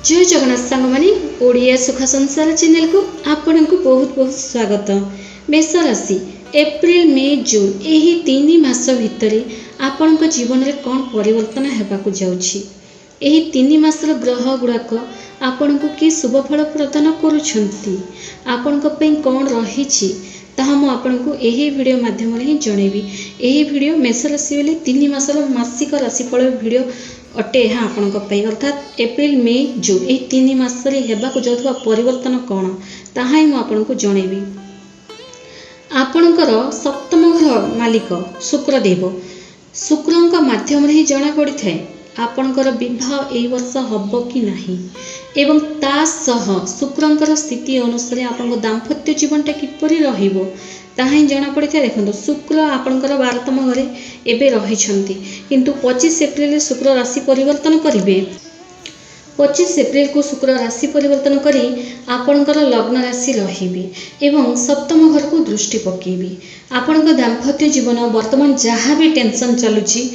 जय जगन्नाथ सांग मानी ओडिया सुख संसार चैनल को आपण को बहुत बहुत स्वागत। मेष राशि एप्रिल मे जून यही 3 मास भितर आपण जीवन में कौन परिवर्तन होगाकू जाउछि। एही 3 मासर ग्रह गुड़ाक आपण को कि शुभ फल प्रदान करुछंती, आपण कौन रही ताहा मु आपनको एही वीडियो माध्यम रे जणेबी। एही वीडियो मेष राशि वाले 3 मासर मासिक राशिफल वीडियो अटे। यहाँ आपण अर्थात एप्रिल मे जून यही 3 मास होगाकू जाउथबा परिवर्तन कौन ताहा ही मु आपनको जणेबी। आपणकर सप्तम घर मालिक शुक्रदेव शुक्रंक माध्यम रे जना पड़ी थाए आपणकर विवाह एई वर्ष हब कि नाही एवं ता सह शुक्रंकर स्थिति अनुसार आपन दाम्पत्य जीवनटा किपरि रहिबो ताहा ही जना पड़ी थाए। देखो शुक्र आपणकर 12तम घरे एबे रहिछंती किंतु 25 एप्रिल शुक्र राशि परिवर्तन करिवे। 25 एप्रिल को शुक्र राशि परिवर्तन करी आपणकर लग्न राशि रहिबे एवं सप्तम घर को दृष्टि पकेबी। आपणकर दाम्पत्य जीवन वर्तमान जहाँ भी टेंशन चलुची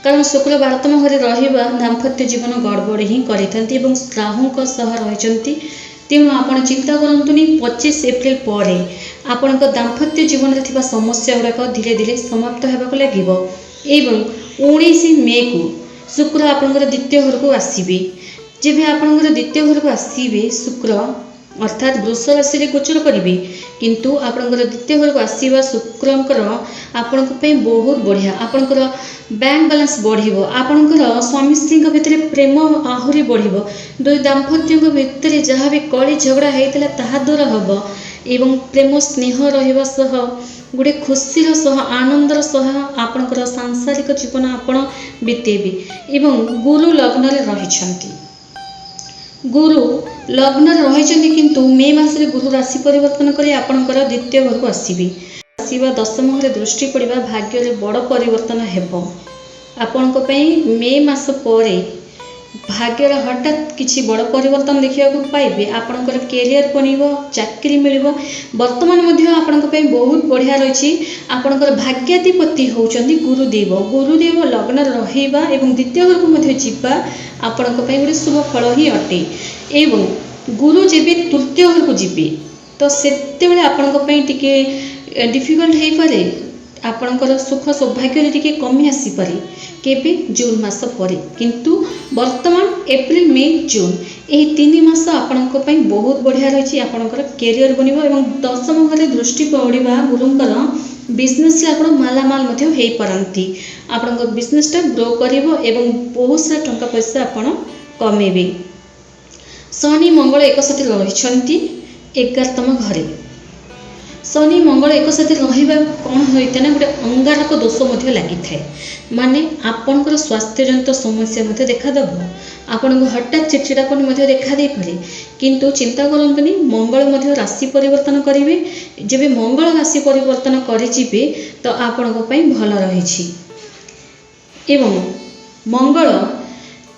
कारण शुक्र 12तम घरे रहिबा दाम्पत्य जीवन गड़बड़ ही करिथंती एवं राहुंक सह रहिचंती। तेणु आपण चिंता करंतुनी 25 एप्रिल पर आपणकर दाम्पत्य जीवन रे थिबा समस्या गुड़ाक धीरे धीरे समाप्त हेबाकू लागिबो एवं 19 मे को शुक्र आपणकर द्वितीय घर को आसीबे। जेबे आपणकर द्वितीय घर को आसीबे शुक्र अर्थात वृष राशि रे गोचर करिवे किंतु आपणकर द्वितीय घर को आसीबा शुक्रंकर आपणक पे बहुत बढ़िया। आपणकर बैंक बैलेंस बढ़िबो, आपणकर स्वामी स्त्री भितर प्रेम आहुरी बढ़िबो, दुई दाम्पत्य भितर जहाँ भी कली झगड़ा होता ताहा दूर हबो एवं प्रेम स्नेह रहिबा सह गोटे खुशीर सह आनंदर सह आपणकर सांसारिक जीवन आपण बितेबे। एवं गुरु लग्न रे रहिछंती, गुरु लग्न रही किंतु मे मास गुरु राशि परिवर्तन करी आपणकर द्वितीय घर को आसीबे। आसीबा 10म घरे दृष्टि पड़िबा भाग्य रे बड़ परिवर्तन हेबो। आपणक पई मे मास परे भाग्य रे हठात किछि बड़ परिवर्तन देखिया को पाइबे। आपणकर कैरियर बनिबो, चाकरी मिलिबो। वर्तमान मध्ये आपणक पई बहुत बढ़िया रहिछि। आपणकर भाग्याधिपति होउचंदी गुरुदेव। गुरुदेव लग्न रहिबा एवं द्वितीय घर को मध्ये जिबा आपणक पई गोटे शुभ फल ही अटे। एवं गुरु जेबे तृतीय घर को जिबे तो सेते बेले आपणक पई टिके डिफिकल्ट हे पारे, आपणकर सुख सौभाग्य रे टिके कमी आसी पारे केबे जून मास परे। किंतु वर्तमान एप्रिल मे जून यही 3 मास आपणक पई बहुत बढ़िया रहिछि। आपणकर कैरियर बनिबो एवं 10म घरे दृष्टि पड़िबा गुरुंकर बिजनेस रे आपण मालामाल मध्ये हेई पारंती। आपणकर बिजनेस टा ग्रो करिवो एवं बहुत सारा टंका पैसा आपण कमेबे। शनि मंगल एक साथ रहिछंती 11तम घरे। शनि मंगल एक साथ रहिबा कौन होइते ना गोटे अंगारक दोष मध्ये लागि थाए, माने आपनकर स्वास्थ्य जनित समस्या मध्ये देखा दबो। आपन को हठात चिड़चिड़ापन मध्ये देखा दे पारे किंतु चिंता करंतुनी मंगल मध्ये राशि परिवर्तन करिवे। जेबे मंगल राशि परिवर्तन करि जिबे तो आपन को पई भल रहिछि। एवं मंगल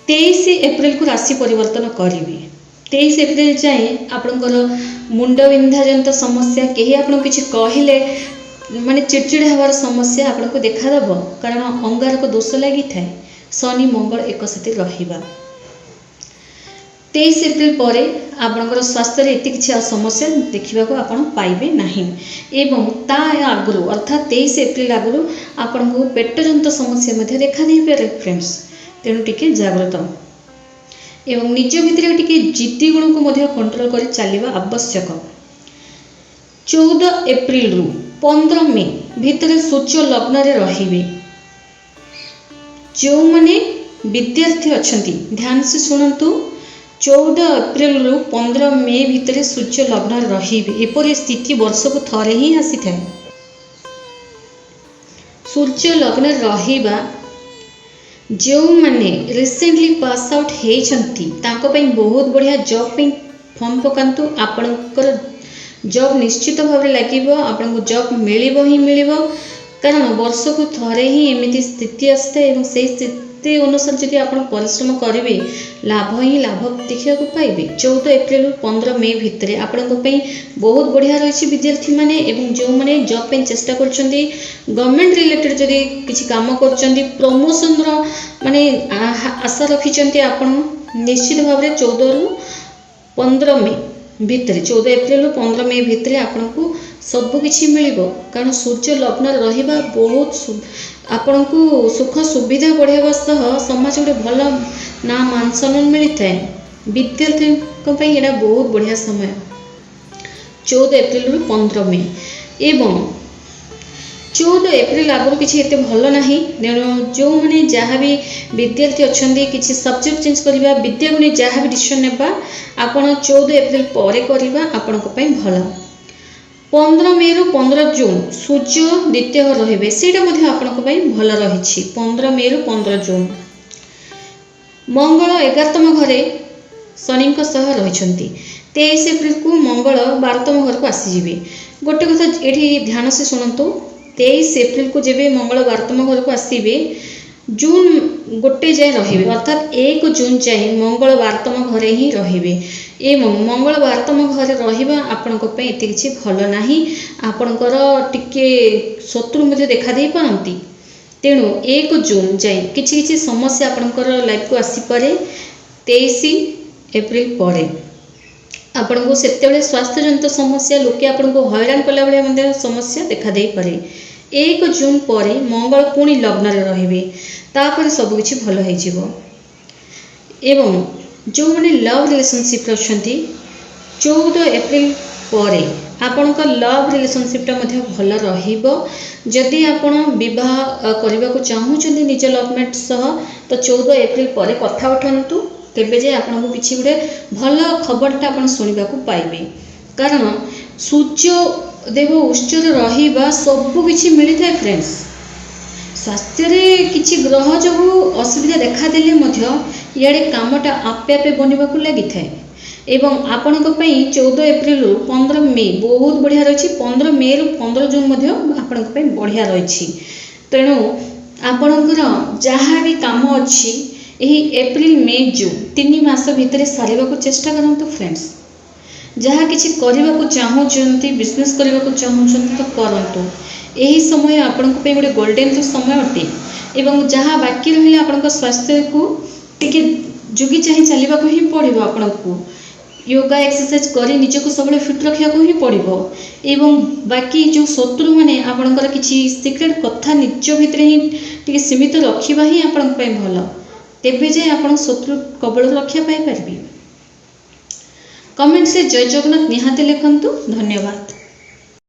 23 एप्रिल को राशि परिवर्तन करिवे। 23 एप्रिल जाए आपणकर मुंड विंधा जनित समस्या कहीं आपन किछि कहिले माने चिड़चिड़ हवार समस्या आपन को देखा दबो कारण अंगारक दोष लागि थाए। शनि मंगल एक साथ रहिबा 23 एप्रिल परे आपणकर स्वास्थ्य रे एति किछि समस्या देखिबा को आपण पाइबे नाही। एवं ता आगुरु अर्थात 23 एप्रिल आगुरु आपण को पेट जनित समस्या मध्ये देखा दे पारे फ्रेंड्स। तेणु टिके जागृत एवं निज भितर टिके जिद्दी गुण को मध्य कंट्रोल कर चलवा आवश्यक। 14 एप्रिल रु 15 मे भितर सूर्य लग्न रे रहिबे। जो माने विद्यार्थी अछंती ध्यान से सुनंतु 14 एप्रिल रु 15 मे भितर सूर्य लग्न रे रहिबे। एपरि स्थिति वर्ष को थरे ही आसी थाए। सूर्य लग्न रहिबा जो माने रिसेंटली पास आउट हेइछंती ताको पई बहुत बढ़िया जॉब पे फॉर्म पकांतु। आपणकर जॉब निश्चित भाव में लागिबो, आपन को जॉब मिलिबो ही मिलिबो कारण वर्ष को थरे ही एमिति स्थिति आस्ते एवं से स्थिति अनुसार जदि आपण परिश्रम करिवे लाभ ही लाभ देखिया को पाइबे। 14 एप्रिल 15 मे भितरे आपण को पई बहुत बढ़िया रहिछि विद्यार्थी माने एवं जो माने जॉब पे चेष्टा करछंती गवर्नमेंट रिलेटेड जदि किछि काम करछंती प्रमोशन रो माने आशा रखिछंती आपण निश्चित भाव में 14 रु 15 मे भितर 14 एप्रिल रु 15 मे भितर आपको सबकि मिल, कारण सूर्य लग्न रहा बहुत आपको सुख सुविधा बढ़ावा सह समाज गोटे भल ना मान सम्मान मिलता है। विद्यार्थी यहाँ बहुत बढ़िया समय 14 एप्रिल रु 15 मे एवं 14 एप्रिल आगुरी किसी एत भल ना, तेणु जो मैंने जहाँ भी विद्यार्थी अच्छा किसी सब्जेक्ट चेंज करवा विद्या को नहीं जहाँ भी डिसीजन नेबा आपण 14 एप्रिल पर करवा आपण भल। 15 मे रु 15 जून सूर्य द्वितीय घर रे सेटा आपण भल रही। 15 मे रु 15 जून मंगल 11तम घरे शनि सह रही। 23 एप्रिल को मंगल 12तम घर को आसीजे। गोटे कथा ये ध्यान से शुणु, 23 एप्रिल को जब मंगल 12तम घर को आसवे जून गोटे जाए रे, अर्थात 1 जून जाए मंगल 12तम घरे ही रे एवं मंगल 12तम घरे रहा आपण एत किसी भल ना, आपणकर टिके शत्रु मध्य देखा दे पारती। तेणु 1 जून जाए किसी समस्या आपणकर लाइफ को आसीपे। 23 एप्रिल पर आपण को से स्वास्थ्य जनित समस्या लोके आपण को हैरान कला भाया समस्या देखा दे पारे। 1 जून पर मंगल पुणी लग्न रे तापर सबकि भल हो। एवं जो मैंने लव रिलेशनशिप अच्छा 14 एप्रिल पर आपण लव रिलेशनशिपटा भल रही। आपण बह करने को चाहूँगी निज लवमेट सह तो 14 एप्रिल पर कथा उठातु, तेबे जे आपको किसी गोटे भल खबरटा आप शुणा पाइबे। कारण सूर्य देव उच्चर रहा सबकि मिलता है फ्रेंड्स। स्वास्थ्य किसी ग्रह जो असुविधा देखादेले इे कामटा आपे आपे बनवा लगी था। एवं आपण 14 एप्रिल रु 15 मे बहुत बढ़िया रही। 15 मे रु 15 जून आपण बढ़िया रही। तेणु आपणकर जहाँ भी काम अच्छी यही एप्रिल मे जून 3 मास भितर सारे को चेष्टा करूँ फ्रेंड्स। जहाँ किसी करने को चाहूँगी बिजनेस करने को चाहूँगी तो करूँ। यही समय आपण गोटे गोल्डन समय अटे। एवं जहाँ बाकी रही आपण स्वास्थ्य को टिके जुगी चाह चलने ही पड़ो। आपण को योगा एक्सरसाइज कर निजक सब फिट रखा ही पड़ो। एवं बाकी जो शत्रु मैंने आपणकर किसी सिक्रेट कथा निज भितर ही सीमित रखा ही आपण भल, तेबे जे आपण शत्रु कबल रक्षा पाई पारे। कमेंट से जय जगन्नाथ निहाती लिखंतु। धन्यवाद।